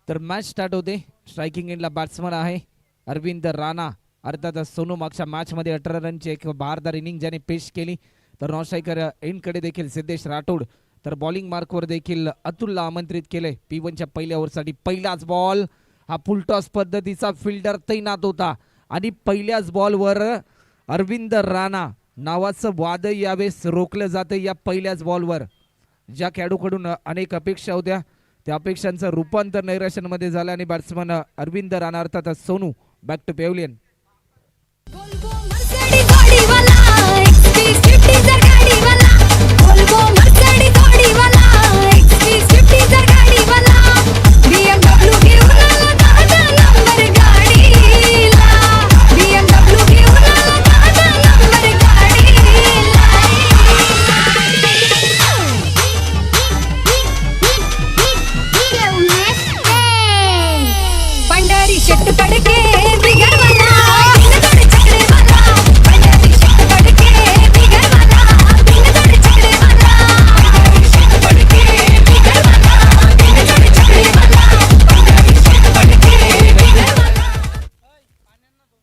तर match start होते. Striking एंडला बॅट्समन आहे अरविंद राणा. अर्थात सोनू मागच्या मॅचमध्ये 18 रनची एक बहारदार इनिंग ज्याने पेश केली. तर नॉन स्ट्रायकर एंडकडे देखील सिद्धेश राठोड. तर बॉलिंग मार्कवर देखील अतुलला आमंत्रित केले P1च्या पहिल्या ओव्हरसाठी. पहिलाच बॉल हा फुलटॉस पद्धतीचा फिल्डर तैनात होता आणि पहिल्याच बॉलवर अरविंद राणा नावाचं वादळ यावेळेस रोखलं जातं. या पहिल्याच बॉलवर ज्या खेळाडूकडून अनेक अपेक्षा होत्या त्या अपेक्षांचं रूपांतर नैराश्यांमध्ये झालं आणि बॅट्समन अरविंद राणा अर्थात सोनू बॅक टू पेव्हलियन.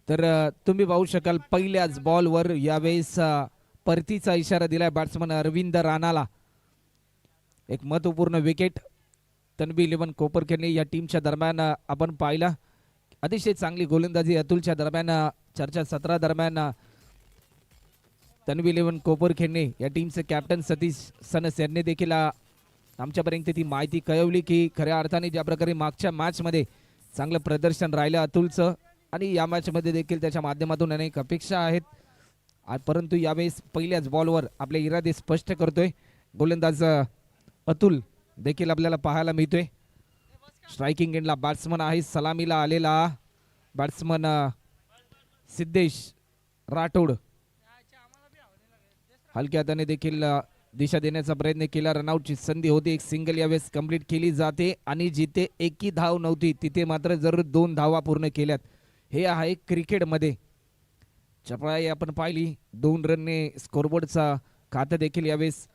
तर तुम्ही पाहू शकाल पहिल्याच बॉलवर यावेळेस परतीचा इशारा दिलाय बॅट्समन अरविंद राणाला. एक महत्वपूर्ण विकेट तन्वी 11 कोपरखेरणे या टीमच्या दरम्यान आपण पाहिला. अतिशय चांगली गोलंदाजी अतुलच्या दरम्यान चर्चा सत्रा दरम्यान तन्वी 11 कोपरखेरणे या टीमचे कॅप्टन सतीश सनस यांनी देखील आमच्यापर्यंत ती माहिती कळवली की खऱ्या अर्थाने ज्या प्रकारे मागच्या मॅचमध्ये चांगलं प्रदर्शन राहिलं अतुलचं आणि या मॅचमध्ये देखील त्याच्या माध्यमातून अनेक अपेक्षा आहेत. परंतु यावेळेस पहिल्याच बॉलवर आपले इरादे स्पष्ट करतोय गोलंदाज अतुल देखील आपल्याला पाहायला मिळतोय. स्ट्रायकिंग एंडला बॅट्समन आहे सलामीला आलेला बॅट्समन सिद्धेश राठोड. हलक्या हाताने देखील दिशा देण्याचा प्रयत्न केला. रनआउटची संधी होती. एक सिंगल यावेळेस कंप्लीट केली जाते आणि जिथे एकही धाव नव्हती तिथे मात्र जरूर 2 धावा पूर्ण केल्यात. हे आहे क्रिकेटमध्ये चपळाई आपण पाहिली. 2 रनने स्कोरबोर्डचा खातं देखील यावेळेस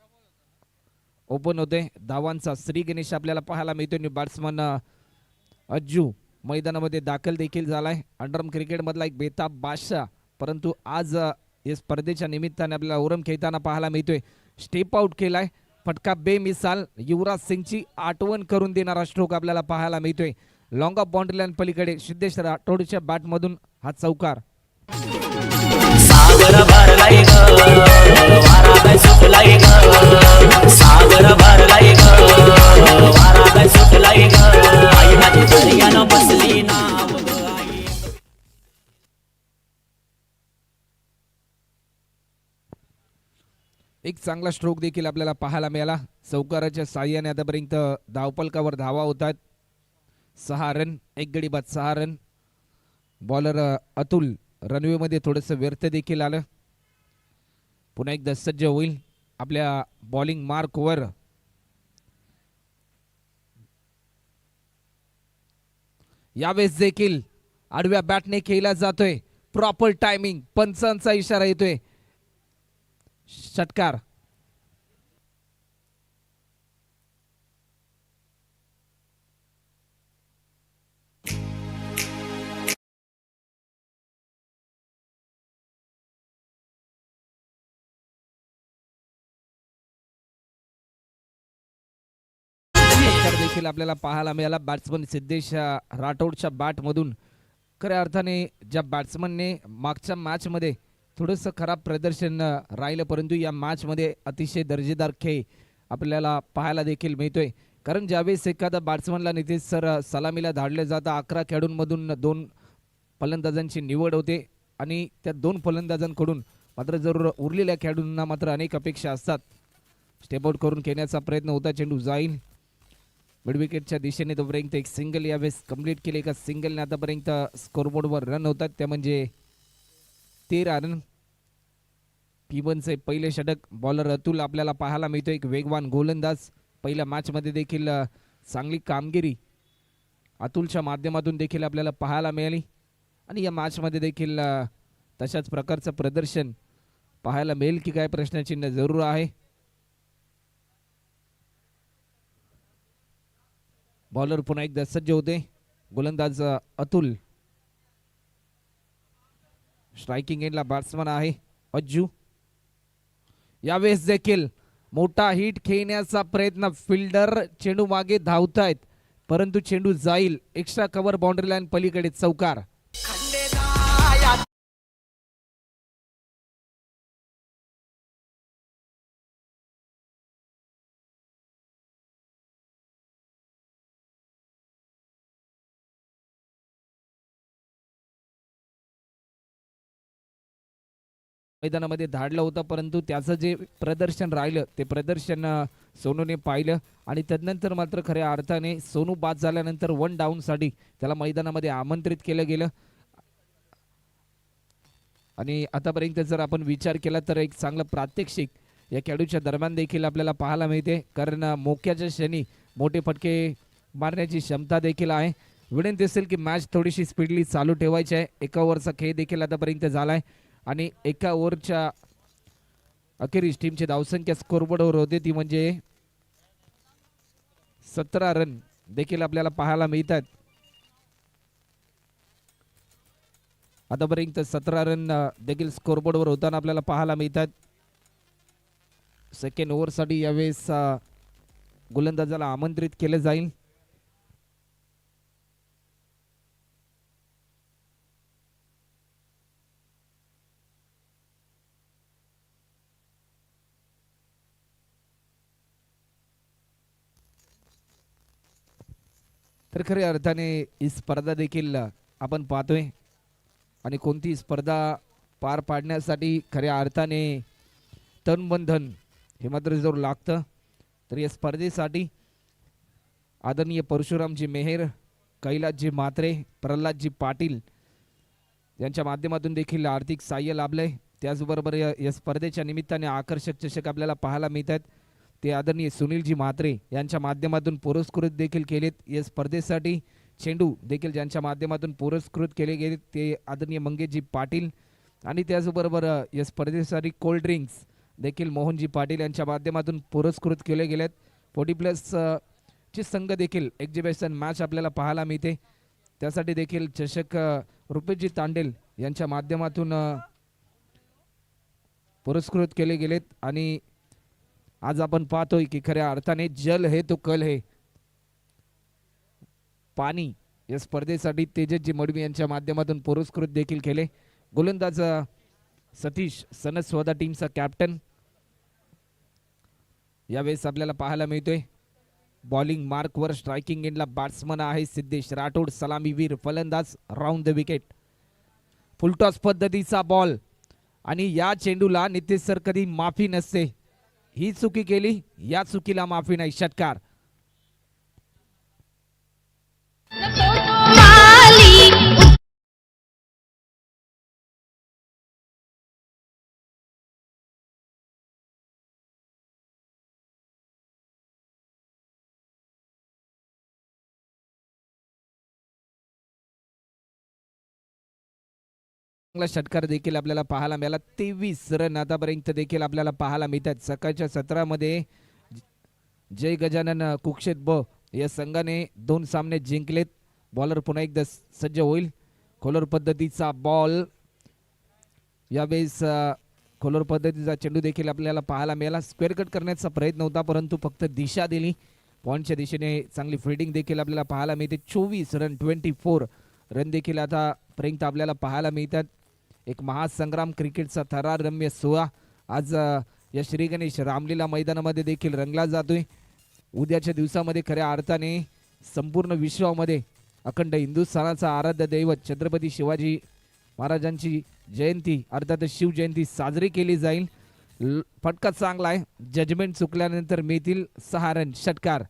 ओपन होते. धावांचा श्री गणेश आपल्याला पाहायला मिळतोय. बॅट्समन अज्जू मैदानामध्ये दाखल देखील झालाय. अंडरआर्म क्रिकेटमधला एक बेताब बादशाह परंतु आज या स्पर्धेच्या निमित्ताने आपल्याला ओरम खेळताना पाहायला मिळतोय. स्टेप आउट केलाय. फटका बेमिसाल युवराज सिंगची आठवण करून देणारा स्ट्रोक आपल्याला पाहायला मिळतोय. लॉंग ऑफ बाउंड्री लाईन पलीकडे सिद्धेश राठोडच्या बॅटमधून हा चौकार. सागर भरलाय ग वारा काय सुटलाय ग सागर भरलाय ग वारा काय सुटलाय ग आई माझी दर्यानं बसली नाव ग आई. एक चांगला स्ट्रोक देखील आपल्याला पाहायला मिळाला. चौकाराच्या साह्याने आतापर्यंत धावपलकावर धावा होतात. 6 रन. एक गडी बाद 6 रन. बॉलर अतुल रनवे मध्ये थोडंसं व्यर्थ देखील आलं. पुन्हा एकदा सज्ज होईल आपल्या बॉलिंग मार्कवर. यावेळेस देखील आडव्या बॅटने केला जातोय. Proper timing. पंचांचा इशारा येतोय. षटकार. देखील आपल्याला पाहायला मिळाला बॅट्समन सिद्धेश राठोडच्या बॅटमधून. खऱ्या अर्थाने ज्या बॅट्समनने मागच्या मॅचमध्ये थोडंसं खराब प्रदर्शन राहिलं परंतु या मॅचमध्ये अतिशय दर्जेदार खेळ आपल्याला पाहायला देखील मिळतोय. कारण ज्यावेळेस एखादा बॅट्समनला नितीश सर सलामीला धाडलं जातं 11 खेळाडूंमधून 2 फलंदाजांची निवड होते आणि त्या 2 फलंदाजांकडून मात्र जरूर उरलेल्या खेळाडूंना मात्र अनेक अपेक्षा असतात. स्टेप आउट करून खेळण्याचा प्रयत्न होता. चेंडू जाईल मिड विकेटच्या दिशेने. तोपर्यंत एक सिंगल यावेळेस कंप्लीट केले. एका सिंगलने आतापर्यंत स्कोरबोर्डवर रन होतात त्या म्हणजे 13 रन. P1चे पहिले षटक. बॉलर अतुल आपल्याला पाहायला मिळतो. एक वेगवान गोलंदाज. पहिल्या मॅचमध्ये देखील चांगली कामगिरी अतुलच्या माध्यमातून देखील आपल्याला पाहायला मिळाली आणि या मॅचमध्ये देखील तशाच प्रकारचं प्रदर्शन पाहायला मिळेल की काय प्रश्नचिन्ह जरूर आहे. बॉलर पुन्हा एकदा सज्ज होते. गोलंदाज अतुल. स्ट्रायकिंग एंडला बॅट्समन आहे अज्जू. यावेळेस देखील मोठा हिट खेळण्याचा प्रयत्न. फिल्डर चेंडू मागे धावतायत परंतु चेंडू जाईल एक्स्ट्रा कव्हर बाउंड्री लाईन पलीकडे. चौकार. मैदानामध्ये धाडलं होतं परंतु त्याचं जे प्रदर्शन राहिलं ते प्रदर्शन सोनूने पाहिलं आणि तदनंतर मात्र खऱ्या अर्थाने सोनू बाद झाल्यानंतर 1 डाऊनसाठी त्याला मैदानामध्ये आमंत्रित केलं गेलं. आणि आतापर्यंत जर आपण विचार केला तर एक चांगलं प्रात्यक्षिक या खेळाडूच्या दरम्यान देखील आपल्याला पाहायला मिळते. कारण मोक्याच्या क्षणी मोठे फटके मारण्याची क्षमता देखील आहे. विनंती असेल की मॅच थोडीशी स्पीडली चालू ठेवायची आहे. एका ओव्हरचा खेळ देखील आतापर्यंत झालाय आणि एका ओव्हरच्या अखेरीस टीमची धावसंख्या स्कोरबोर्डवर होते ती म्हणजे 17 रन देखील आपल्याला पाहायला मिळतात. आतापर्यंत 17 रन देखील स्कोरबोर्डवर होताना आपल्याला पाहायला मिळतात. सेकंड ओव्हरसाठी यावेळेस गोलंदाजाला आमंत्रित केलं जाईल. तर खऱ्या अर्थाने ही स्पर्धा देखील आपण पाहतोय आणि कोणती स्पर्धा पार पाडण्यासाठी खऱ्या अर्थाने तनबंधन हे मात्र जरूर लागतं. तर या स्पर्धेसाठी आदरणीय परशुरामजी मेहेर, कैलासजी म्हात्रे, प्रल्हादजी पाटील यांच्या माध्यमातून देखील आर्थिक साह्य लाभलंय. त्याचबरोबर या स्पर्धेच्या निमित्ताने आकर्षक चषक आपल्याला पाहायला मिळतात ते आदरणीय सुनीलजी म्हात्रे यांच्या माध्यमातून पुरस्कृत देखील केलेत. या स्पर्धेसाठी चेंडू देखील ज्यांच्या माध्यमातून पुरस्कृत केले गेले ते आदरणीय मंगेशजी पाटील आणि त्याचबरोबर या स्पर्धेसाठी कोल्ड ड्रिंक्स देखील मोहनजी पाटील यांच्या माध्यमातून पुरस्कृत केले गेलेत. 40+ ची संघ देखील एक्झिबिशन मॅच आपल्याला पाहायला मिळते. त्यासाठी देखील चषक रुपेशजी तांडेल यांच्या माध्यमातून पुरस्कृत केले गेलेत. आणि आज आपण पाहतोय की खऱ्या अर्थाने जल है तो कल है, पाणी या स्पर्धेसाठी तेजसजी मडवी यांच्या माध्यमातून पुरस्कृत देखील केले. गोलंदाज सतीश सनस्वदा टीमचा कॅप्टन यावेळेस आपल्याला पाहायला मिळतोय. बॉलिंग मार्कवर स्ट्रायकिंग एंडला बॅट्समन आहे सिद्धेश राठोड. सलामीवीर फलंदाज राऊंड द विकेट. फुलटॉस पद्धतीचा बॉल आणि या चेंडूला नितेश सर कधी माफी नसते. ही चुकी केली, या चुकीला माफी नाही. षटकार. षटकार देखील आपल्याला पाहायला मिळाला. 23 रन आतापर्यंत देखील आपल्याला पाहायला मिळतात. सकाळच्या सत्रामध्ये जय गजानन कुक्षेत ब या संघाने 2 सामने जिंकलेत. बॉलर पुन्हा एकदा सज्ज होईल. खोलर पद्धतीचा बॉल. यावेळेस खोलर पद्धतीचा चेंडू देखील आपल्याला पाहायला मिळाला. स्क्वेअर कट करण्याचा प्रयत्न होता परंतु फक्त दिशा दिली. पॉईंटच्या दिशेने चांगली फिल्डिंग देखील आपल्याला पाहायला मिळते. 24 रन 24 रन देखील आतापर्यंत आपल्याला पाहायला मिळतात. एक महासंग्राम क्रिकेटचा थरारम्य सोहळा आज या श्री गणेश रामलीला मैदानामध्ये देखील रंगला जातोय. उद्याच्या दिवसामध्ये खऱ्या अर्थाने संपूर्ण विश्वामध्ये अखंड हिंदुस्थानाचा आराध्य दैवत छत्रपती शिवाजी महाराजांची जयंती अर्थात शिवजयंती साजरी केली जाईल. फटका चांगला आहे. जजमेंट चुकल्यानंतर मिळतील 6 रन. षटकार.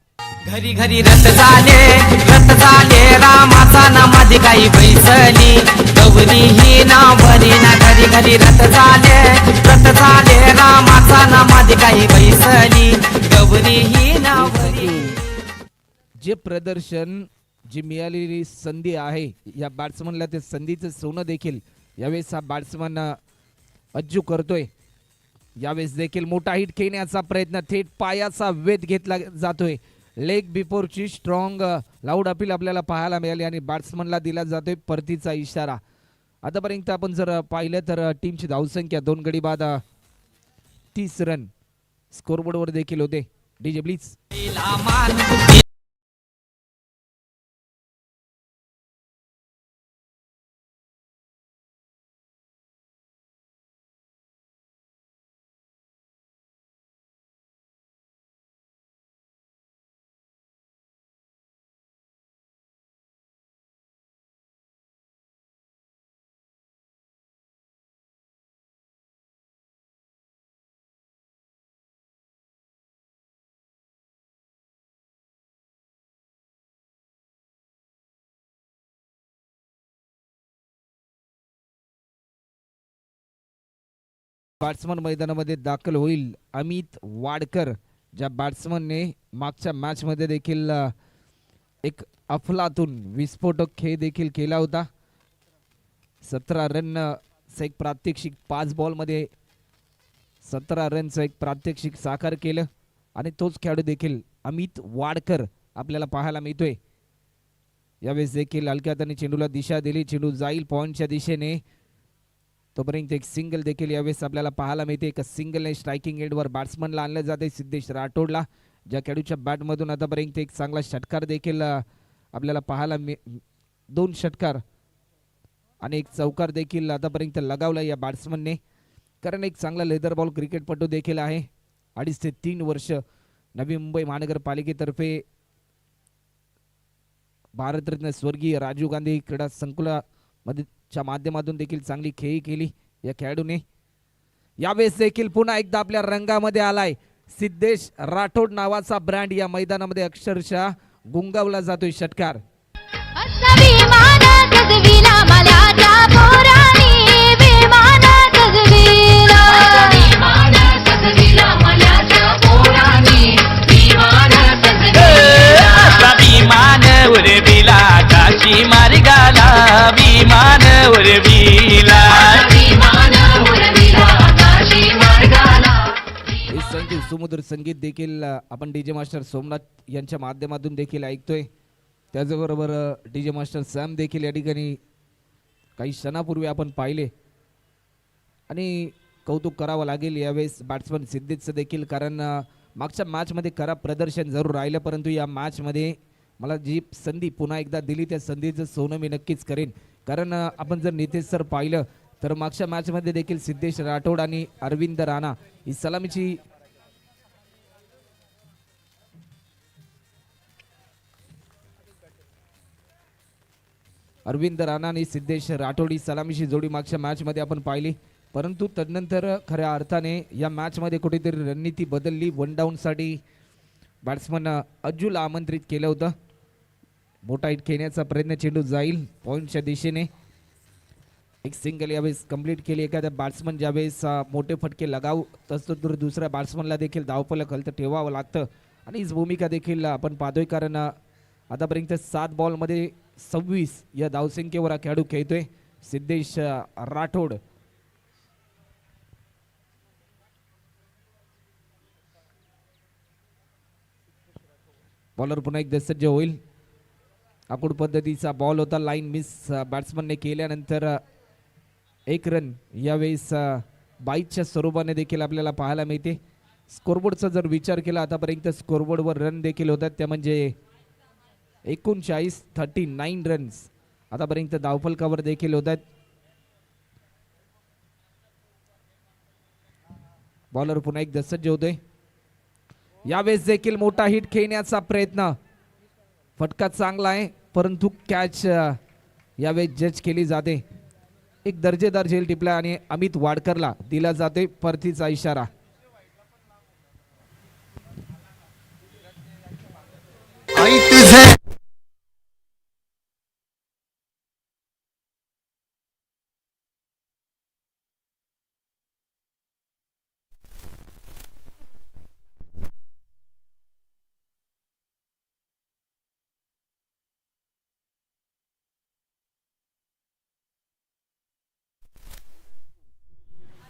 घरी घरी रथ झाले रामाचा नामाधी काही बैसली गौरी ही नावरी ना. घरी घरी रथ झाले रामाचा नामाधी काही बैसली गौरी ही नावरी. जे प्रदर्शन जी मिळालेली संधी आहे या बॅट्समनला ते संधीचं सोनं देखील यावेळेस हा बॅट्समन अज्जू करतोय. यावेळेस देखील मोठा हिट खेळण्याचा प्रयत्न. थेट पायाचा वेध घेतला जातोय. लेग बिफोरची स्ट्रॉंग लाऊड अपील आपल्याला पाहायला मिळाली आणि बॅट्समनला दिला जातोय परतीचा इशारा. आतापर्यंत आपण जर पाहिलं तर टीमची धावसंख्या 2 गडी बाद 30 रन स्कोरबोर्डवर देखील होते. DJ please. बॅट्समन मैदानामध्ये दाखल होईल अमित वाडकर, ज्या बॅट्समनने मागच्या मॅच मध्ये देखील एक अफलातून विस्फोटक खेळ देखील केला होता. 17 रन एक प्रात्यक्षिक 5 बॉल मध्ये 17 रनचं एक प्रात्यक्षिक साकार केलं आणि तोच खेळाडू देखील अमित वाडकर आपल्याला पाहायला मिळतोय. यावेळेस देखील हलक्या हाताने चेंडूला दिशा दिली, चेंडू जाईल पॉइंटच्या दिशेने. तोपर्यंत एक सिंगल देखील यावेळेस आपल्याला पाहायला मिळते. एका सिंगलने स्ट्रायकिंग एंडवर बॅट्समनला आणलं जाते सिद्धेश राठोडला, ज्या खेळाडूच्या बॅटमधून आतापर्यंत एक चांगला षटकार देखील आपल्याला पाहायला 2 षटकार आणि एक चौकार देखील आतापर्यंत लगावला या बॅट्समनने. कारण एक चांगला लेदर बॉल क्रिकेटपटू देखील आहे. 2.5 ते 3 वर्ष नवी मुंबई महानगरपालिकेतर्फे भारतरत्न स्वर्गीय राजीव गांधी क्रीडा संकुलामध्ये च्या माध्यमातून देखील चांगली खेळी केली या खेळाडूने. यावेळेस देखील पुन्हा एकदा आपल्या रंगामध्ये आलाय सिद्धेश राठोड नावाचा ब्रँड. या मैदानामध्ये अक्षरशः गुंगावला जातोय षटकार. विमान उरविला काशी मार्गाला, विमान उरविला. हे संगीत सुमधुर संगीत देखील आपण डीजे मास्टर सोमनाथ यांच्या माध्यमातून देखील ऐकतोय. त्याचबरोबर डीजे मास्टर सॅम देखील या ठिकाणी काही क्षणापूर्वी आपण पाहिले आणि कौतुक करावं लागेल यावेळेस बॅट्समन सिद्धेशचं देखील. कारण मागच्या मॅचमध्ये खराब प्रदर्शन जरूर राहिलं, परंतु या मॅचमध्ये मला जी संधी पुन्हा एकदा दिली त्या संधीचं सोनं मी नक्कीच करेन. कारण आपण जर नितेश सर पाहिलं तर मागच्या मॅचमध्ये देखील सिद्धेश राठोड आणि अरविंद राणा ही सलामीची आणि सिद्धेश राठोड ही सलामीची जोडी मागच्या मॅचमध्ये आपण पाहिली. परंतु तदनंतर खऱ्या अर्थाने या मॅचमध्ये कुठेतरी रणनीती बदलली. 1 डाऊनसाठी बॅट्समन अज्जूला आमंत्रित केलं होतं. मोठा हिट खेळण्याचा प्रयत्न, चेंडू जाईल पॉईंटच्या दिशेने. एक सिंगल यावेळेस कंप्लीट केली. एखाद्या बॅट्समन ज्यावेळेस मोठे फटके लगावत असतो तर दुसऱ्या बॅट्समनला देखील धावफलक हलतं ठेवावं लागतं आणि हीच भूमिका देखील आपण पाहतोय. कारण आतापर्यंत 7 बॉलमध्ये 26 या धावसंख्येवर हा खेळाडू खेळतोय सिद्धेश राठोड. बॉलर पुन्हा एकदा सज्ज होईल. आखूड पद्धतीचा बॉल होता, लाईन मिस बॅट्समनने केल्यानंतर 1 रन यावेळेस 22च्या स्वरूपाने देखील आपल्याला पाहायला मिळते. स्कोरबोर्डचा जर विचार केला आतापर्यंत स्कोरबोर्डवर रन देखील होतात, त्या म्हणजे 39 रन्स आतापर्यंत धावफलकावर देखील होतात. बॉलर पुन्हा एकदा सज्ज होतोय. यावेळेस देखील मोठा हिट खेळण्याचा प्रयत्न, फटका चांगला आहे परंतु कॅच यावेळेस जज केली जाते. एक दर्जेदार झेल टिपला आणि अमित वाडकरला दिला जाते परतीचा इशारा.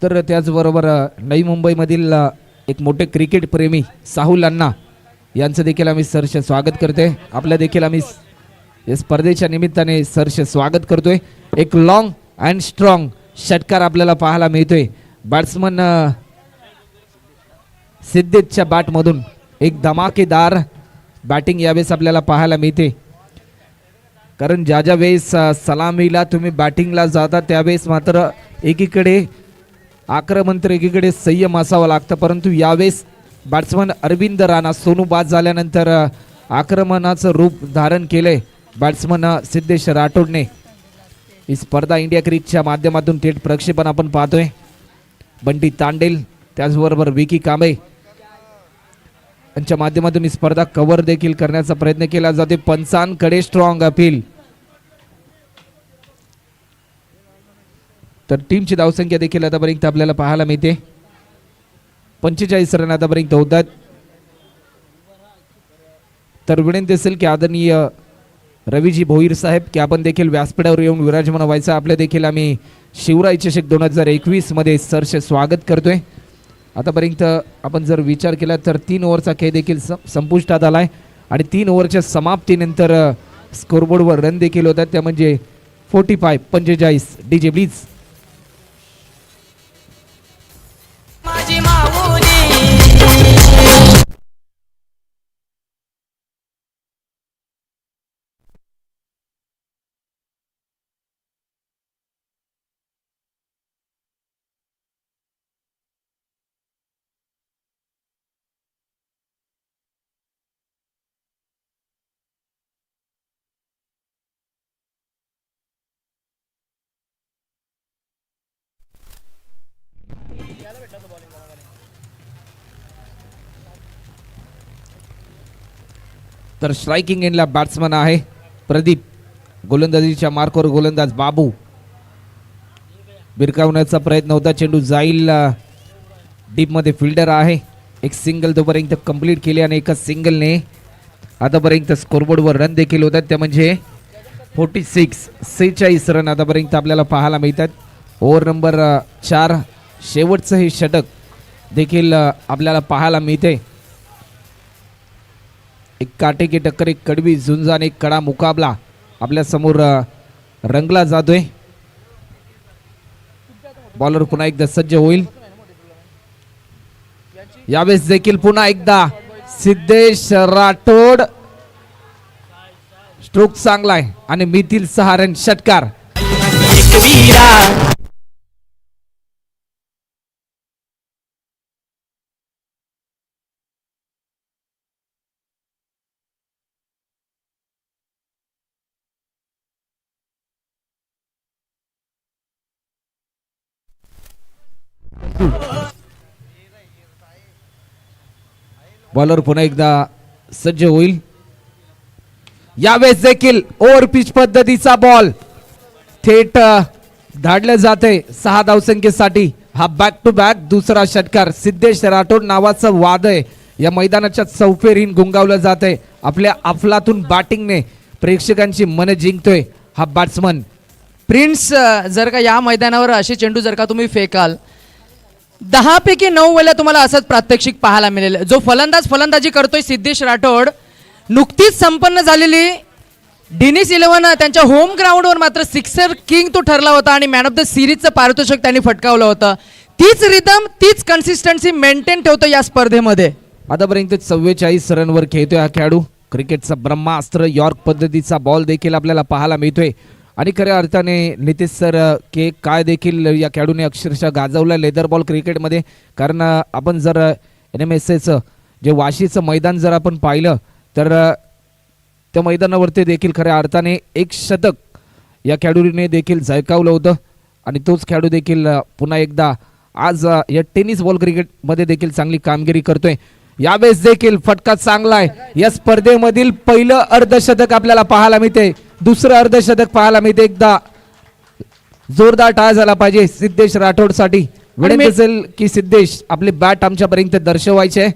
तर त्याचबरोबर नवी मुंबईमधील एक मोठे क्रिकेट प्रेमी साहुल अण्णा यांचं देखील आम्ही सहर्ष स्वागत करतोय. आपल्या देखील आम्ही या स्पर्धेच्या निमित्ताने सहर्ष स्वागत करतोय. एक लॉंग अँड स्ट्रॉंग षटकार आपल्याला पाहायला मिळतोय. बॅट्समन सिद्धेशच्या बॅटमधून एक धमाकेदार बॅटिंग यावेळेस आपल्याला पाहायला मिळते. कारण ज्या ज्या वेळेस सलामीला तुम्ही बॅटिंगला जाता त्यावेळेस मात्र एकीकडे आक्रमण तर एकीकडे संयम असावा लागतं, परंतु यावेळेस बॅट्समन अरविंद राणा सोनू बाद झाल्यानंतर आक्रमणाचं रूप धारण केलंय बॅट्समन सिद्धेश राठोडने. ही स्पर्धा इंडिया क्रिकेटच्या माध्यमातून थेट प्रक्षेपण आपण पाहतोय. बंटी तांडेल त्याचबरोबर विकी कांबळे यांच्या माध्यमातून ही स्पर्धा कव्हर देखील करण्याचा प्रयत्न केला जातो. पंचांकडे स्ट्रॉंग अपील. तर टीमची धावसंख्या देखील आतापर्यंत आपल्याला पाहायला मिळते. 45 रन आतापर्यंत होतात. तर विनंती असेल की आदरणीय रवीजी भोईर साहेब की आपण देखील व्यासपीठावर येऊन विराजमान व्हायचं. आपल्या देखील आम्ही शिवराय चषक 2021 मध्ये सहर्ष स्वागत करतोय. आतापर्यंत आपण जर विचार केला तर 3 ओव्हरचा खेळ देखील संपुष्टात आलाय आणि 3 ओव्हरच्या समाप्तीनंतर स्कोरबोर्डवर रन देखील होतात. त्या म्हणजे 45 डीजे प्लीज. माझी माऊली तर स्ट्रायकिंग एंडला बॅट्समन आहे प्रदीप. गोलंदाजीच्या मार्कवर गोलंदाज बाबू. बिरकावण्याचा प्रयत्न होता, चेंडू जाईल डीपमध्ये. फिल्डर आहे. एक सिंगल तोपर्यंत कंप्लीट केली आणि एका सिंगलने आतापर्यंत स्कोरबोर्डवर रन देखील होतात. त्या म्हणजे 46 रन आतापर्यंत आपल्याला पाहायला मिळतात. ओव्हर नंबर 4 शेवटचं हे षटक देखील आपल्याला पाहायला मिळते. एक काटे की टक्कर, एक कडवी झुंज आणि एक कडा मुकाबला आपल्या समोर रंगला जातोय. बॉलर पुन्हा एकदा सज्ज होईल. यावेळेस देखील पुन्हा एकदा सिद्धेश राठोड. स्ट्रोक चांगला आहे आणि मितील 6 रन. षटकार एकवीरा बॉलर पुन्हा एकदा सज्ज होईल. यावेळेस देखील ओव्हर पिच पद्धतीचा बॉल थेट धाडलं जाते 6 धावसंख्येसाठी. हा बॅक टू बॅक दुसरा षटकार. सिद्धेश राठोड नावाचं वादळ या मैदानाच्या चौफेरीन गुंगावलं जाते. आपल्या अफलातून बॅटिंगने प्रेक्षकांची मन जिंकतोय हा बॅट्समन. प्रिन्स, जर का या मैदानावर असे चेंडू जर का तुम्ही फेकाल 10 पैकी 9 वेळेला तुम्हाला असंच प्रात्यक्षिक पाहायला मिळेल. जो फलंदाजी करतोय सिद्धेश राठोड, नुकतीच संपन्न झालेली डिनिस 11 त्यांच्या होम ग्राउंडवर मात्र सिक्सर किंग तो ठरला होता आणि मॅन ऑफ द सिरीजचं पारितोषिक त्यांनी फटकावलं होतं. तीच रिदम, तीच कन्सिस्टन्सी मेंटेन ठेवतो या स्पर्धेमध्ये. आतापर्यंत 44 रनवर खेळतोय हा खेळाडू. क्रिकेटचा ब्रह्मास्त्र यॉर्क पद्धतीचा बॉल देखील आपल्याला पाहायला मिळतोय आणि खऱ्या अर्थाने नितेश सर के काय देखील या खेळाडूने अक्षरशः गाजवलं लेदर बॉल क्रिकेटमध्ये. कारण आपण जर NMSAचं जे वाशीचं मैदान जर आपण पाहिलं तर त्या मैदानावरती देखील खऱ्या अर्थाने एक शतक या खेळाडूने देखील झळकावलं होतं आणि तोच खेळाडू देखील पुन्हा एकदा आज या टेनिस बॉल क्रिकेटमध्ये देखील चांगली कामगिरी करतोय. यावेळेस देखील फटका चांगला आहे. या स्पर्धेमधील पहिलं अर्धशतक आपल्याला पाहायला मिळते. दुसरं अर्धशतक पाहायला मिळते. एकदा जोरदार टाळ झाला पाहिजे सिद्धेश राठोडसाठी. विनंती असेल की सिद्धेश आपले बॅट आमच्यापर्यंत दर्शवायचे.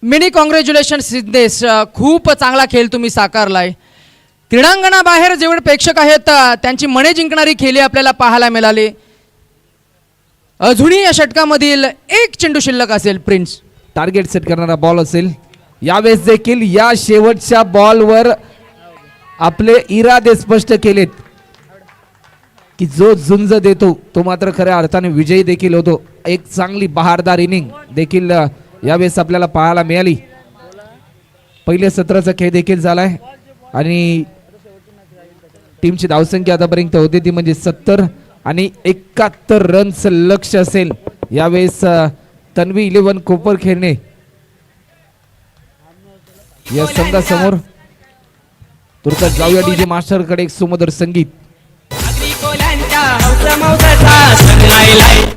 मिनी कॉंग्रॅच्युलेशन सिद्धेश, खूप चांगला खेळ तुम्ही साकारलाय. क्रीडांगणाबाहेर जेवढे प्रेक्षक आहेत त्यांची मने जिंकणारी खेळी आपल्याला पाहायला मिळाली. अजूनही या षटकामधील एक चेंडू शिल्लक असेल. प्रिन्स, टार्गेट सेट करणारा बॉल असेल यावेळेस देखील या शेवटच्या बॉलवर आपले इरादे स्पष्ट केलेत की जो झुंज देतो तो मात्र खऱ्या अर्थाने विजयी देखील होतो. एक चांगली बहारदार इनिंग देखील यावेळेस आपल्याला पाहायला मिळाली. पहिल्या सत्राचा खेळ देखील झालाय आणि टीमची धावसंख्या आतापर्यंत होती ती म्हणजे 70 आणि 71 रनचं लक्ष असेल यावेळेस तन्वी 11 कोपर खेळणे या संघासमोर. तुर्तास जाऊया डीजे मास्टर कडे एक सुमधुर संगीत. आगरी कोल्यांच्या हौसा मौसाचा सण लायलाय.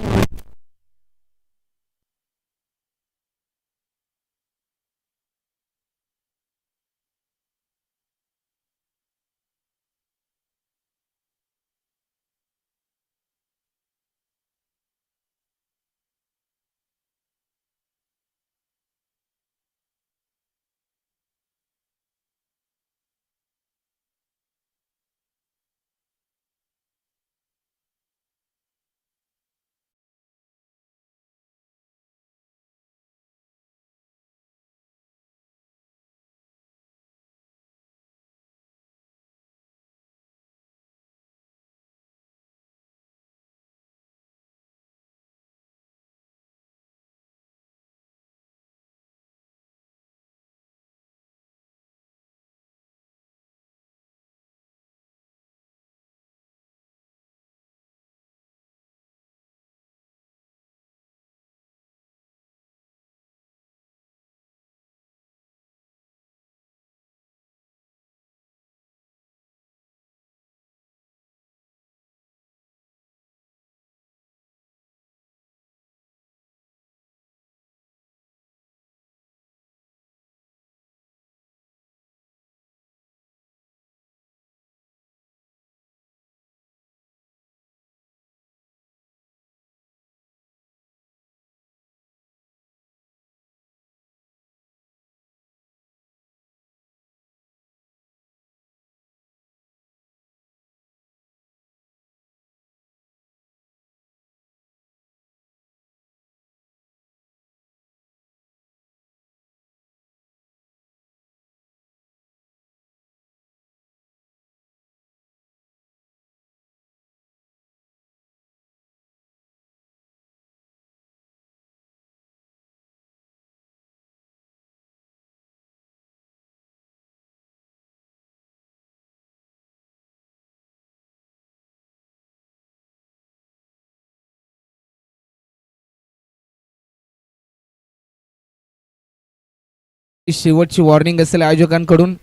शेवटची वॉर्निंग असेल आयोजकांकडून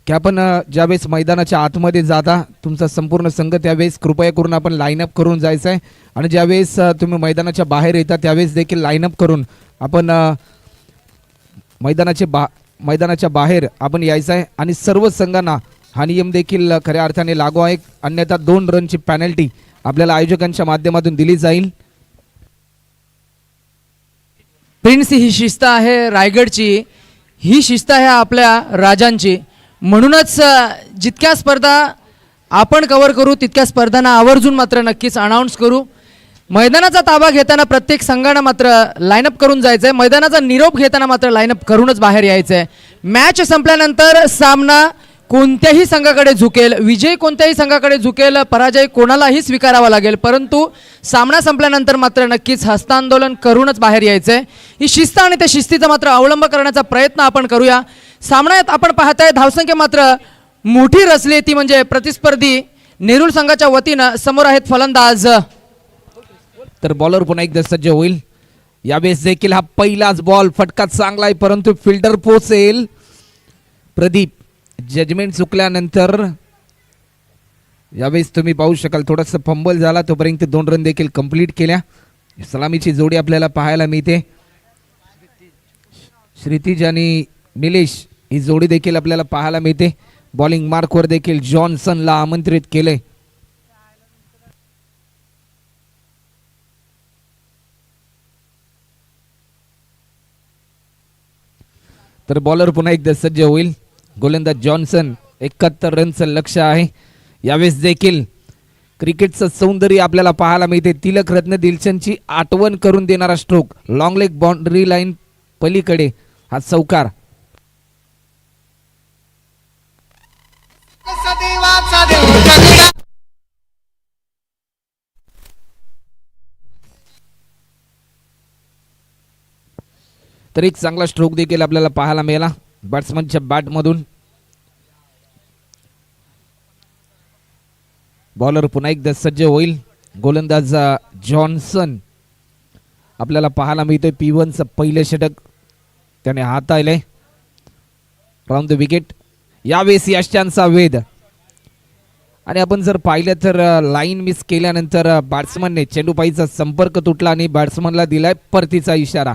की आपण ज्यावेळेस मैदानाच्या आतमध्ये जाता तुमचा संपूर्ण संघ त्यावेळेस कृपया करून आपण लाईनअप करून जायचं आहे आणि ज्यावेळेस तुम्ही मैदानाच्या बाहेर येता त्यावेळेस देखील लाईनअप करून आपण मैदानाच्या बाहेर आपण यायचं आहे आणि सर्व संघांना हा नियम देखील खऱ्या अर्थाने लागू आहे. अन्यथा 2 रनची पॅनल्टी आपल्याला आयोजकांच्या माध्यमातून दिली जाईल. प्रिन्स ही शिस्त आहे रायगडची, ही शिस्त आहे आपल्या राजांची. म्हणूनच जितक्या स्पर्धा आपण कव्हर करू तितक्या स्पर्धांना आवर्जून मात्र नक्कीच अनाऊन्स करू. मैदानाचा ताबा घेताना प्रत्येक संघानं मात्र लाईनअप करून जायचं आहे. मैदानाचा निरोप घेताना मात्र लाईनअप करूनच बाहेर यायचं आहे. मॅच संपल्यानंतर सामना कोणत्याही संघाकडे झुकेल, विजय कोणत्याही संघाकडे झुकेल, पराजय कोणालाही स्वीकारावा लागेल, परंतु सामना संपल्यानंतर मात्र नक्कीच हस्तांदोलन करूनच बाहेर यायचं आहे. ही शिस्त आणि त्या शिस्तीचा मात्र अवलंब करण्याचा प्रयत्न आपण करूया. सामन्यात आपण पाहताय धावसंख्या मात्र मोठी रचली, ती म्हणजे प्रतिस्पर्धी नेरूळ संघाच्या वतीनं समोर आहेत फलंदाज. तर बॉलर पुन्हा एकदा सज्ज होईल. यावेळेस देखील हा पहिलाच बॉल फटका चांगला आहे परंतु फिल्डर पोहोचेल. प्रदीप जजमेंट चुकल्यानंतर यावेळेस तुम्ही पाहू शकाल थोडासा फंबल झाला, तोपर्यंत 2 रन देखील कंप्लीट केल्या. सलामीची जोडी आपल्याला पाहायला मिळते. श्रीतीज आणि निलेश ही जोडी देखील आपल्याला पाहायला मिळते. बॉलिंग मार्कवर देखील जॉन्सनला आमंत्रित केले. तर बॉलर पुन्हा एकदा सज्ज होईल. गोलंदाज जॉन्सन 71 रनचं लक्ष आहे. यावेळेस देखील क्रिकेटचं सौंदर्य आपल्याला पाहायला मिळते. तिलक रत्न दिलशनची आठवण करून देणारा stroke, long leg boundary line पलीकडे हा चौकार. तर एक चांगला स्ट्रोक देखील आपल्याला पाहायला मिळाला बॅट्समनच्या बॅटमधून. बॉलर पुन्हा एकदा सज्ज होईल. गोलंदाज जॉन्सन आपल्याला पाहायला मिळतोय. P1चं पहिले षटक त्याने हाताळले राऊंड द विकेट. यावेळेस यशांचा वेध आणि आपण जर पाहिलं तर लाईन मिस केल्यानंतर बॅट्समनने चेंडूपाईचा संपर्क तुटला आणि बॅट्समनला दिलाय परतीचा इशारा.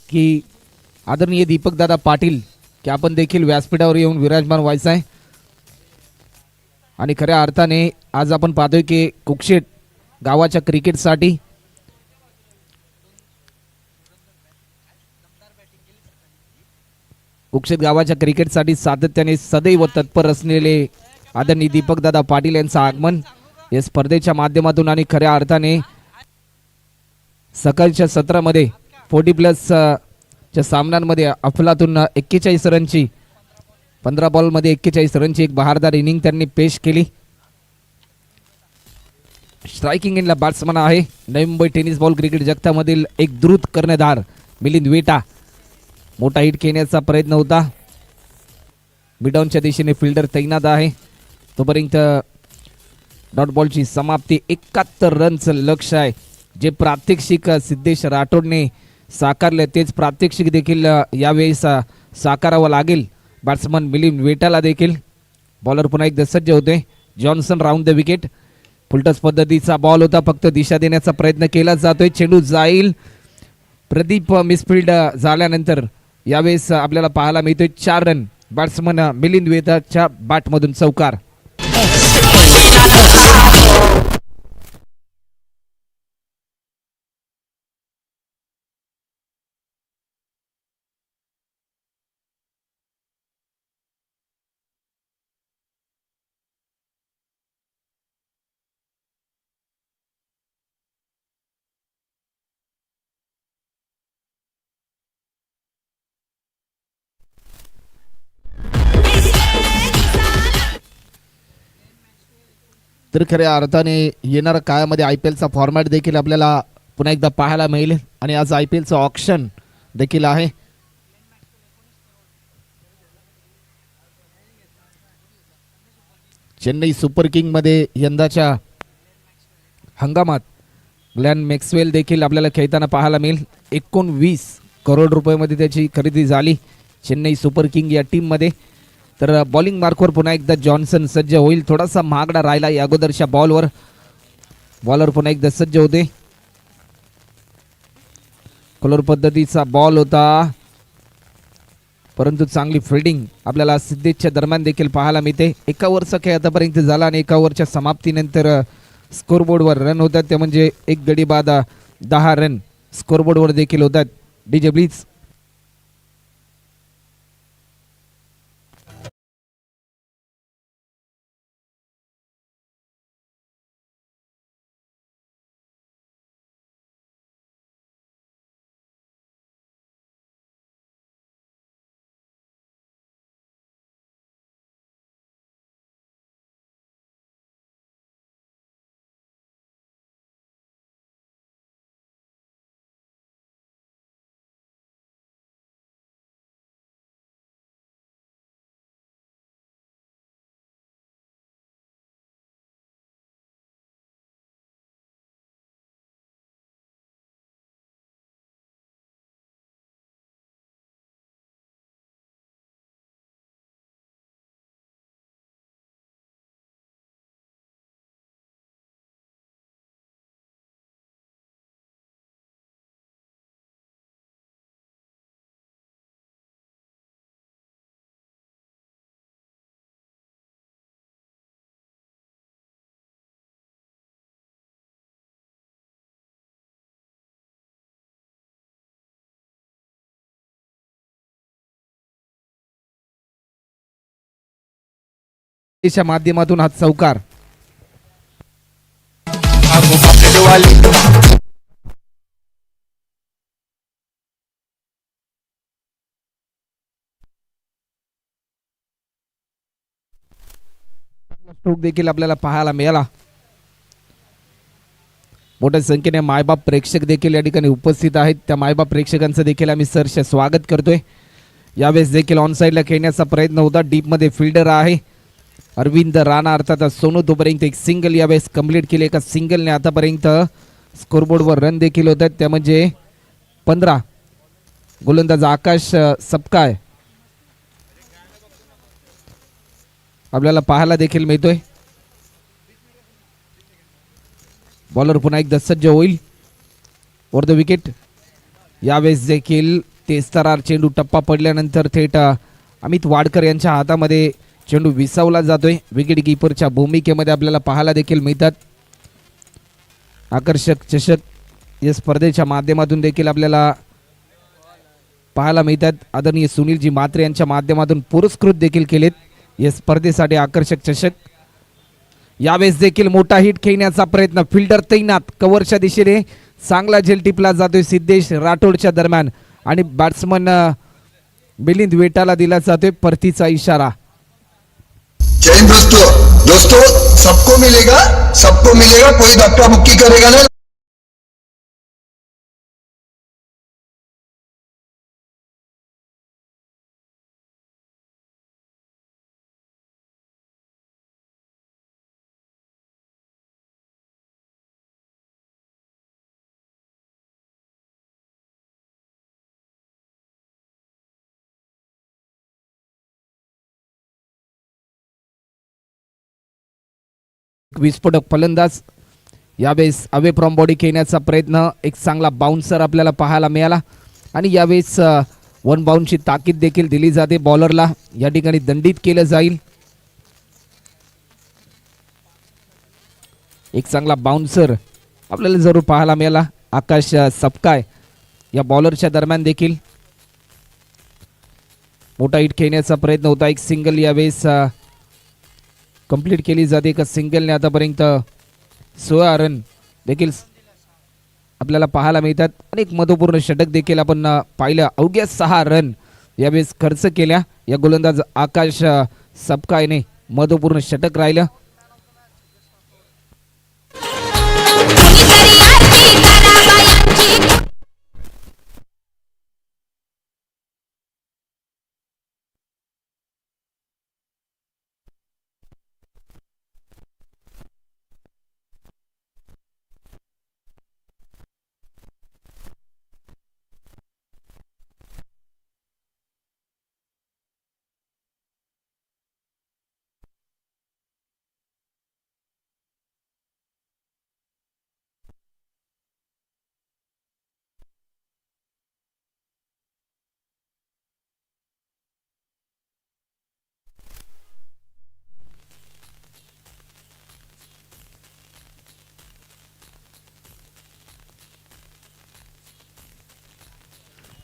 की आदरणीय दीपकदादा पाटील की आपण देखील व्यासपीठावर येऊन विराजमान व्हायचं आहे. आणि खऱ्या अर्थाने आज आपण पाहतोय की कुक्षेट गावाच्या क्रिकेटसाठी सातत्याने सदैव तत्पर असलेले आदरणीय दीपकदादा पाटील यांचं आगमन या स्पर्धेच्या माध्यमातून आणि खऱ्या अर्थाने सकाळच्या सत्रामध्ये 40+ च्या सामन्यांमध्ये अफलातून 41 रनची 15 बॉलमध्ये 41 रनची एक बहारदार इनिंग त्यांनी पेश केली. स्ट्रायकिंग एंडला बॅट्समन आहे Navi Mumbai tennis ball cricket जगतामधील एक द्रुत कर्णधार मिलिंद वेटा. मोठा हिट घेण्याचा प्रयत्न होता. मिडॉनच्या दिशेने फिल्डर तैनात आहे. तोपर्यंत डॉट बॉलची समाप्ती. 71 रनचं लक्ष्य आहे. जे प्रात्यक्षिक सिद्धेश राठोडने साकारले तेच प्रात्यक्षिक देखील यावेळेस साकारावं लागेल बॅट्समन मिलिंद वेटाला देखील. बॉलर पुन्हा एकदा सज्ज होते. Johnson round the wicket. Full toss पद्धतीचा बॉल होता. फक्त दिशा देण्याचा प्रयत्न केला जातोय. चेंडू जाईल. प्रदीप मिसफिल्ड झाल्यानंतर यावेळेस आपल्याला पाहायला मिळतोय 4 रन. बॅट्समन मिलिंद वेटाच्या बॅटमधून चौकार. तर खऱ्या अर्थाने येणाऱ्या काळामध्ये IPLचा फॉर्मॅट देखील आपल्याला पुन्हा एकदा पाहायला मिळेल आणि आज IPLचं ऑक्शन देखील आहे. चेन्नई सुपर किंग मध्ये यंदाच्या हंगामात ग्लेन मॅक्सवेल देखील आपल्याला खेळताना पाहायला मिळेल. 19 करोड रुपयामध्ये त्याची खरेदी झाली चेन्नई सुपर किंग या टीम मध्ये. तर बॉलिंग मार्कवर पुन्हा एकदा जॉन्सन सज्ज होईल. थोडासा महागडा राहिला या अगोदरच्या बॉलवर. बॉलर पुन्हा एकदा सज्ज होते. कलर पद्धतीचा बॉल होता परंतु चांगली फिल्डिंग आपल्याला सिद्धेशच्या दरम्यान देखील पाहायला मिळते. 1 ओव्हरचा खेळ आतापर्यंत झाला आणि 1 ओव्हरच्या समाप्तीनंतर स्कोरबोर्डवर रन होतात ते म्हणजे 1 गडी बाद 10 रन स्कोरबोर्डवर देखील होतात. DJ please. च्या माध्यमातून हा चौकार स्ट्रोक देखील आपल्याला पाहायला मिळाला. मोठ्या संख्येने मायबाप प्रेक्षक देखील या ठिकाणी उपस्थित आहेत. त्या मायबाप प्रेक्षकांचं देखील आम्ही सरसे स्वागत करतोय. यावेळेस देखील ऑन साईडला खेळण्याचा प्रयत्न होता. डीपमध्ये फिल्डर आहे अरविंद राणा अर्थात सोनू. तोपर्यंत एक सिंगल यावेळेस कंप्लीट केले. एका सिंगलने आतापर्यंत स्कोरबोर्डवर रन देखील होत आहेत. त्या म्हणजे 15. गोलंदाज आकाश सपकाळ आपल्याला पाहायला देखील मिळतोय. बॉलर पुन्हा एकदा सज्ज होईल वर द विकेट. यावेळेस देखील तेस्तरार चेंडू टप्पा पडल्यानंतर थेट अमित वाडकर यांच्या हातामध्ये चेंडू विसावला जातोय. विकेट कीपरच्या भूमिकेमध्ये आपल्याला पाहायला देखील मिळतात. आकर्षक चषक या स्पर्धेच्या माध्यमातून देखील आपल्याला पाहायला मिळतात. आदरणीय सुनीलजी म्हात्रे यांच्या माध्यमातून पुरस्कृत देखील केलेत या स्पर्धेसाठी आकर्षक चषक. यावेळेस देखील मोठा हिट खेळण्याचा प्रयत्न. फिल्डर तैनात कव्हरच्या दिशेने चांगला झेल टिपला जातोय सिद्धेश राठोडच्या दरम्यान आणि बॅट्समन मिलिंद वेटाला दिला जातोय परतीचा इशारा. जय हिंद दोस्तों सबको मिलेगा कोई धक्का मुक्की करेगा ना. विस्फोटक फलंदाज यावेळेस अवे फ्रॉम बॉडी खेळण्याचा प्रयत्न. एक चांगला बाउन्सर आपल्याला पाहायला मिळाला आणि यावेळेस वन बाउन्सची ताकीद देखील दिली जाते. बॉलरला या ठिकाणी दंडित केलं जाईल. एक चांगला बाउन्सर आपल्याला जरूर पाहायला मिळाला आकाश सपकाळ या बॉलरच्या दरम्यान देखील. मोठा हिट खेळण्याचा प्रयत्न होता. एक सिंगल यावेळेस कंप्लीट केली जाते. एका सिंगलने आतापर्यंत 16 रन देखील आपल्याला पाहायला मिळतात आणि एक महत्त्वपूर्ण षटक देखील आपण पाहिलं. अवघ्या 6 रन यावेळेस खर्च केल्या या गोलंदाज आकाश सपकाळने. महत्त्वपूर्ण षटक राहिलं.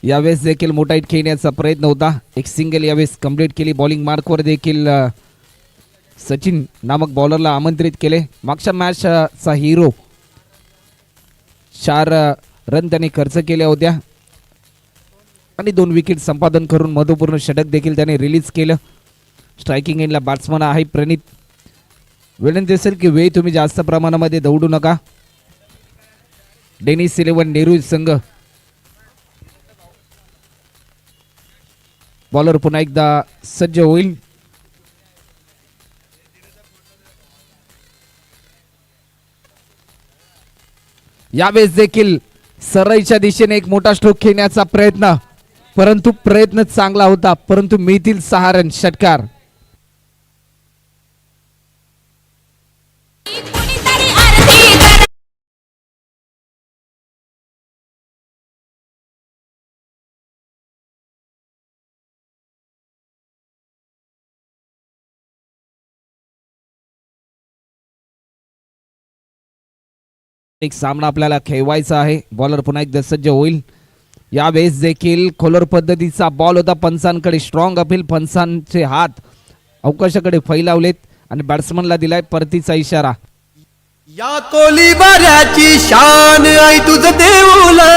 यावेळेस देखील मोठा हिट खेळण्याचा प्रयत्न होता. एक सिंगल यावेळेस कंप्लीट केली. बॉलिंग मार्कवर देखील सचिन नामक बॉलरला आमंत्रित केले. मागच्या मॅचचा हिरो 4 रन त्याने खर्च केल्या होत्या आणि 2 विकेट संपादन करून महत्त्वपूर्ण षटक देखील त्याने रिलीज केलं. स्ट्रायकिंग एंडला बॅट्समन आहे प्रणित. विनंती असेल की वेळ तुम्ही जास्त प्रमाणामध्ये दौडू नका. डेनिस 11 नेहरू संघ. बॉलर पुन्हा एकदा सज्ज होईल. यावेळेस देखील सरईच्या दिशेने एक मोठा स्ट्रोक खेळण्याचा प्रयत्न, परंतु प्रयत्न चांगला होता, परंतु मिळतील 6 रन. षटकार. एक सामना आपल्याला खेळवायचा आहे. बॉलर पुन्हा एकदा सज्ज होईल. यावेळेस देखील खोलर पद्धतीचा बॉल होता. पंचांकडे स्ट्रॉंग अपील. पंचांचे हात अवकाशाकडे फैलावलेत आणि बॅट्समनला दिलाय परतीचा इशारा. या कोली बाऱ्याची शान आई तुझ देऊला.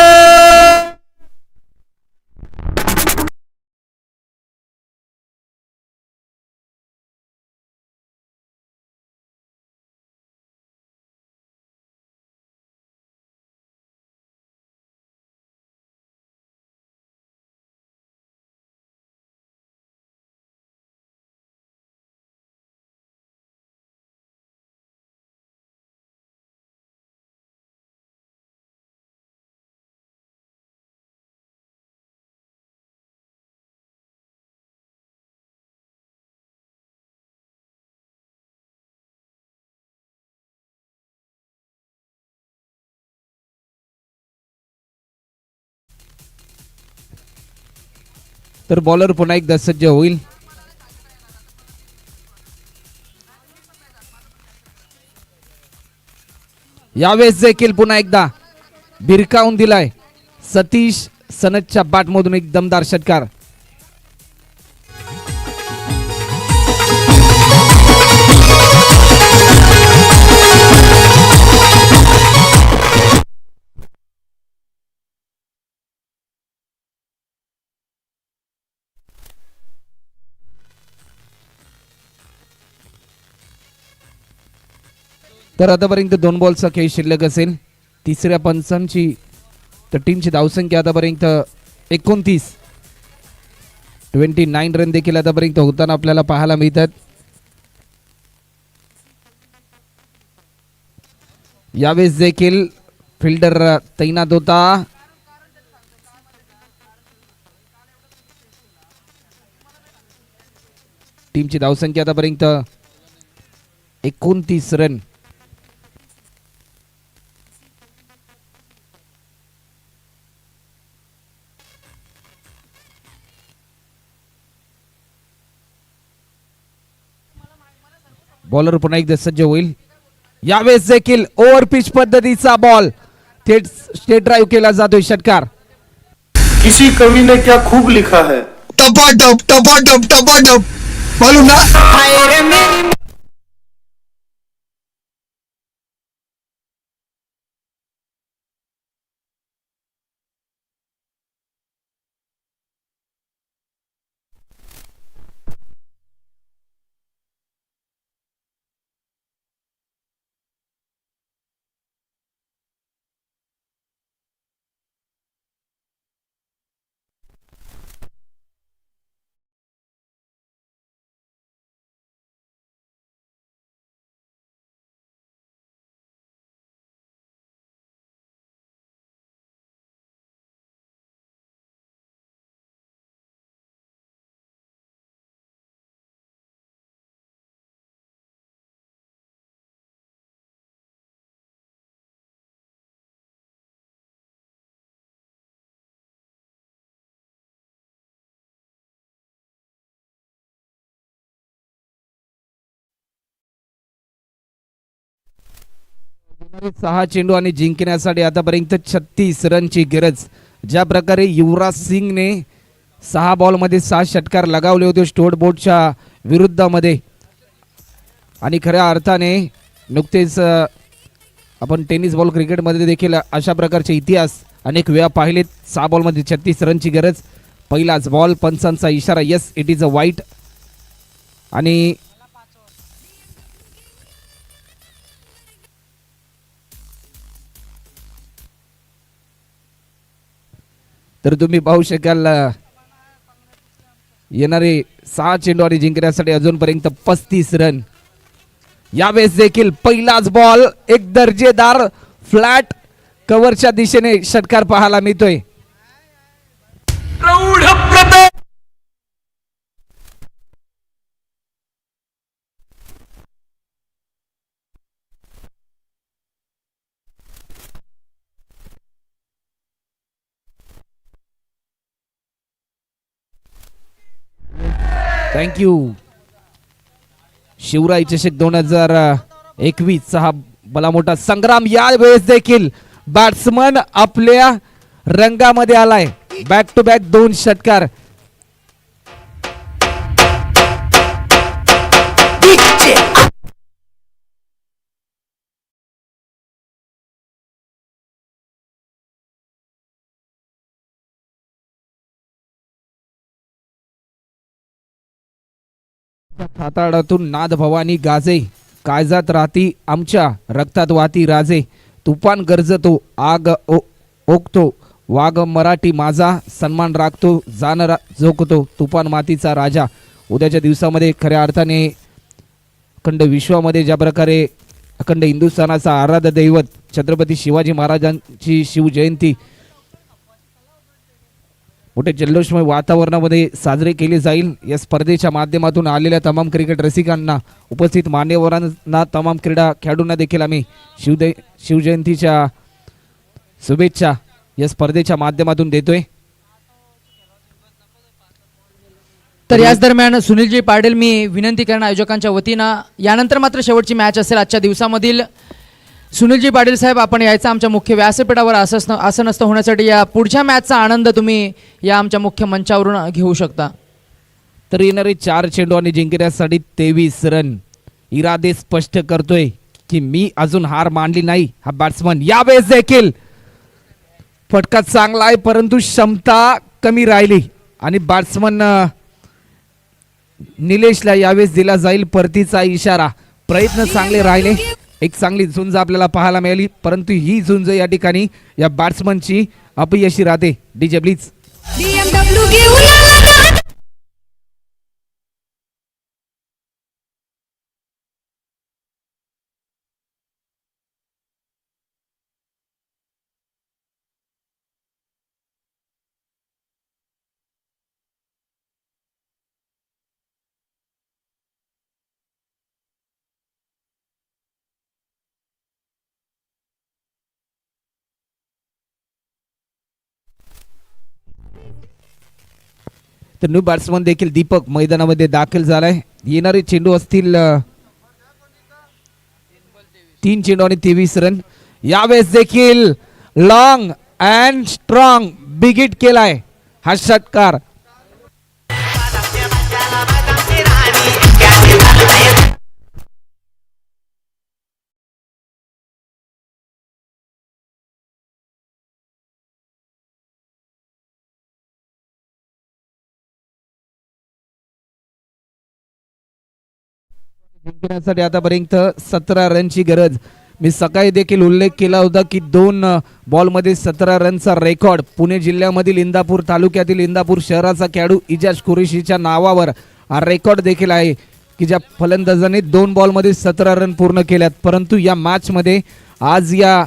तर बॉलर पुन्हा एकदा सज्ज होईल. यावेळेस देखील पुन्हा एकदा भिरकावून दिलाय सतीश सनदच्या बॅटमधून एक दमदार षटकार. तर आतापर्यंत 2 बॉलचा खेळ शिल्लक असेल. तिसऱ्या पंचांची तर टीमची धावसंख्या आतापर्यंत 29 रन देखील आतापर्यंत होताना आपल्याला पाहायला मिळतात. यावेळेस देखील फिल्डर तैनात होता. टीमची धावसंख्या आतापर्यंत 29 रन. बॉलर पुन्हा एकदा सज्ज होईल. यावेळेस देखील ओव्हर पिच पद्धतीचा बॉल थेट स्टेट ड्राईव्ह केला जातोय षटकार. किसी कवि ने क्या खूब लिखा है, टपाटप टपाटप टपाटप. मालूम ना. येणारे 6 चेंडू आणि जिंकण्यासाठी आतापर्यंत 36 रनची गरज. ज्या प्रकारे युवराज सिंगने 6 बॉलमध्ये 6 षटकार लगावले होते स्टोअर्ड बोर्डच्या विरुद्धामध्ये आणि खऱ्या अर्थाने नुकतेच आपण टेनिस बॉल क्रिकेटमध्ये देखील अशा प्रकारचे इतिहास अनेक वेळा पाहिलेत. 6 बॉलमध्ये 36 रनची गरज. पहिलाच बॉल, पंचांचा इशारा, यस इट इज अ वाईट. आणि तर तुम्ही पाहू शकाल येणारे 6 चेंडू आणि जिंकण्यासाठी अजूनपर्यंत 35 रन. यावेळेस देखील पहिलाच बॉल, एक दर्जेदार फ्लॅट कव्हरच्या दिशेने षटकार पाहायला मिळतोय. थँक्यू. शिवराय चषक 2021 चा हा भला मोठा संग्राम यावेळेस देखील बॅट्समन आपल्या रंगामध्ये आलाय. बॅक टू बॅक 2 षटकार. थाताडातून नाद भवानी गाजे, काळजात राहती आमच्या रक्तात वाती राजे, तुफान गरजतो आग ओकतो वाघ मराठी माझा, सन्मान राखतो जाण झोकतो तुफान मातीचा राजा. उद्याच्या दिवसामध्ये खऱ्या अर्थाने अखंड विश्वामध्ये ज्या प्रकारे अखंड हिंदुस्थानाचा आराध्य दैवत छत्रपती शिवाजी महाराजांची शिवजयंती मोठे जल्लोषमय वातावरणामध्ये साजरे केले जाईल. या स्पर्धेच्या माध्यमातून आलेल्या तमाम क्रिकेट रसिकांना, उपस्थित मान्यवरांना, तमाम क्रीडा खेळाडूंना देखील आम्ही शिवजयंतीच्या शुभेच्छा या स्पर्धेच्या माध्यमातून देतोय. तर याच दरम्यान सुनीलजी पाटील, मी विनंती करणार आयोजकांच्या वतीनं, यानंतर मात्र शेवटची मॅच असेल आजच्या दिवसामधील. सुनीलजी पाटील साहेब, आपण यायचं आमच्या मुख्य व्यासपीठावर, असं नसतं होण्यासाठी या पुढच्या मॅचचा आनंद तुम्ही या आमच्या मुख्य मंचावरून घेऊ शकता. तर येणारे 4 चेंडू आणि जिंकण्यासाठी 23 रन. इरादे स्पष्ट करतोय की मी अजून हार मानली नाही हा बॅट्समन. यावेळेस देखील फटका चांगला आहे परंतु क्षमता कमी राहिली आणि बॅट्समन निलेशला यावेळेस दिला जाईल परतीचा इशारा. प्रयत्न चांगले राहिले, एक चांगली झुंज आपल्याला पाहायला मिळाली परंतु ही झुंज या ठिकाणी या बॅट्समनची अपयशी राहते. DJ please. BMW घेऊन आला ना. तर न्यू बॅट्समन देखील दीपक मैदानामध्ये दाखल झालाय. येणारे चेंडू असतील 3 चेंडू आणि 23 रन. यावेळेस देखील long and strong big hit केलाय हा षटकार. जिंकण्यासाठी आतापर्यंत 17 रनची गरज. मी सकाळी देखील उल्लेख केला होता की 2 बॉलमध्ये 17 रनचा रेकॉर्ड पुणे जिल्ह्यामधील इंदापूर तालुक्यातील इंदापूर शहराचा खेळाडू इजाज कुरेशीच्या नावावर हा रेकॉर्ड देखील आहे की ज्या फलंदाजाने 2 बॉलमध्ये 17 रन पूर्ण केल्यात. परंतु या मॅचमध्ये आज या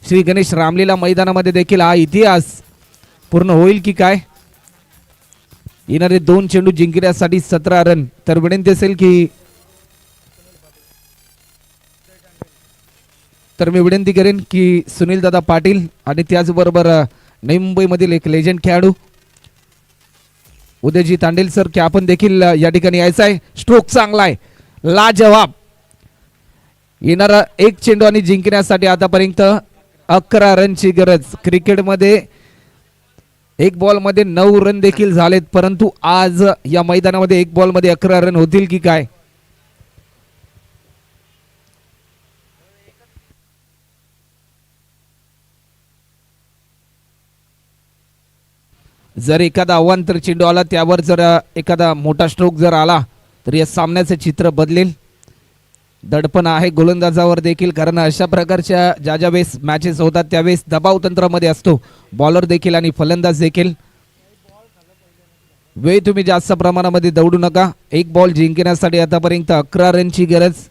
श्री गणेश रामलीला मैदानामध्ये देखील हा इतिहास पूर्ण होईल की काय. येणारे 2 चेंडू जिंकण्यासाठी 17 रन. तर विनंती असेल की तर मी विनंती करेन की सुनील दादा पाटील आणि त्याचबरोबर नवी मुंबईमधील एक लेजंड खेळाडू उदयजी तांडेल सर की आपण देखील या ठिकाणी यायचं आहे. स्ट्रोक चांगला आहे, लाजवाब. येणारा 1 चेंडू आणि जिंकण्यासाठी आतापर्यंत 11 रनची गरज. क्रिकेटमध्ये 1 बॉलमध्ये 9 रन देखील झालेत परंतु आज या मैदानामध्ये 1 बॉलमध्ये 11 रन होतील की काय. जर एखादा अवांतर चेंडू आला त्यावर जर एखादा मोठा स्ट्रोक जर आला तर या सामन्याचे चित्र बदलेल. दडपण आहे गोलंदाजावर देखील कारण अशा प्रकारच्या ज्या वेळेस मॅचेस होतात त्यावेळेस दबाव तंत्रामध्ये असतो बॉलर देखील आणि फलंदाज देखील. वेळ तुम्ही जास्त प्रमाणामध्ये दौडू नका. 1 बॉल जिंकण्यासाठी आतापर्यंत 11 रनची गरज.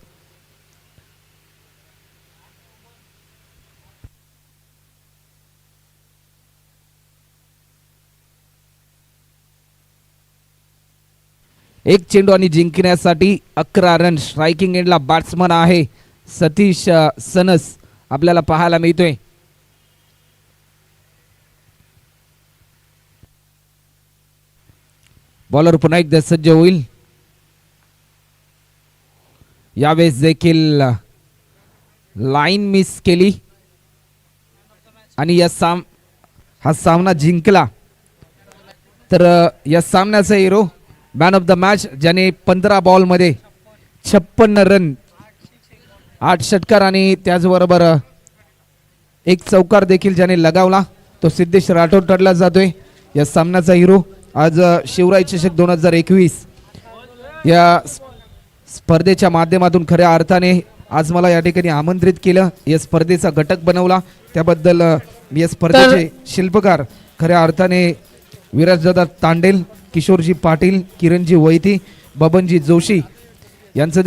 एक चेंडू आणि जिंकण्यासाठी 11 रन. स्ट्रायकिंग एंडला बॅट्समन आहे सतीश सनस आपल्याला पाहायला मिळतोय. बॉलर पुन्हा एकदा सज्ज होईल. यावेळेस देखील लाईन मिस केली आणि हा सामना जिंकला. तर या सामन्याचा hero man of the match ज्याने 15 बॉलमध्ये 56 रन, 8 षटकार आणि त्याचबरोबर 1 चौकार देखील ज्याने लगावला तो सिद्धेश राठोड ठरला जातोय या सामन्याचा हिरो. आज शिवराय चषक 2021 या स्पर्धेच्या माध्यमातून खऱ्या अर्थाने आज मला या ठिकाणी आमंत्रित केलं, या स्पर्धेचा घटक बनवला, त्याबद्दल मी या स्पर्धेचे शिल्पकार खऱ्या अर्थाने विराजदादा तांडेल, किशोरजी पाटील, किरणजी वैती, बबनजी जोशी यांचं